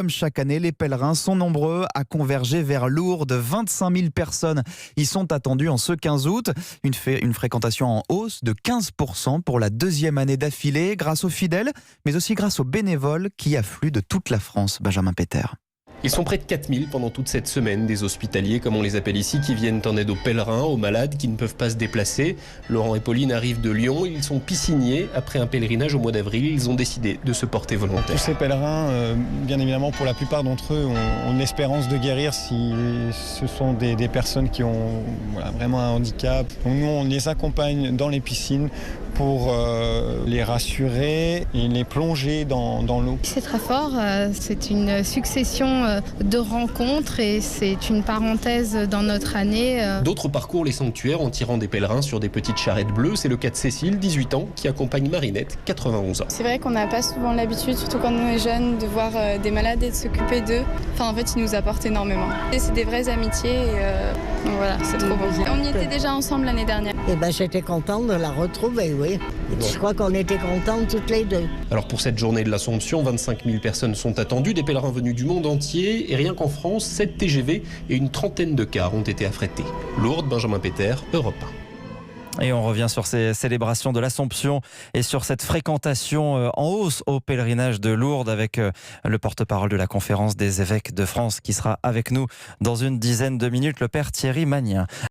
Comme chaque année, les pèlerins sont nombreux à converger vers Lourdes. 25 000 personnes y sont attendues en ce 15 août. Une fréquentation en hausse de 15% pour la deuxième année d'affilée, grâce aux fidèles, mais aussi grâce aux bénévoles qui affluent de toute la France. Benjamin Péter. Ils sont près de 4000 pendant toute cette semaine, des hospitaliers comme on les appelle ici, qui viennent en aide aux pèlerins, aux malades qui ne peuvent pas se déplacer. Laurent et Pauline arrivent de Lyon, ils sont pisciniers. Après un pèlerinage au mois d'avril, ils ont décidé de se porter volontaires. Tous ces pèlerins, bien évidemment pour la plupart d'entre eux, ont une espérance de guérir si ce sont des personnes qui ont vraiment un handicap. Donc nous, on les accompagne dans les piscines pour les rassurer et les plonger dans l'eau. C'est très fort, c'est une succession de rencontres et c'est une parenthèse dans notre année. D'autres parcours les sanctuaires en tirant des pèlerins sur des petites charrettes bleues. C'est le cas de Cécile, 18 ans, qui accompagne Marinette, 91 ans. C'est vrai qu'on n'a pas souvent l'habitude, surtout quand on est jeune, de voir des malades et de s'occuper d'eux. Enfin, en fait, ils nous apportent énormément. Et c'est des vraies amitiés et donc voilà, c'est trop beau. On y était déjà ensemble l'année dernière. Eh ben, j'étais contente de la retrouver, oui. Je crois qu'on était contentes toutes les deux. Alors pour cette journée de l'Assomption, 25 000 personnes sont attendues, des pèlerins venus du monde entier. Et rien qu'en France, 7 TGV et une trentaine de cars ont été affrétés. Lourdes, Benjamin Péter, Europe 1. Et on revient sur ces célébrations de l'Assomption et sur cette fréquentation en hausse au pèlerinage de Lourdes avec le porte-parole de la conférence des évêques de France qui sera avec nous dans une dizaine de minutes, le père Thierry Magnin.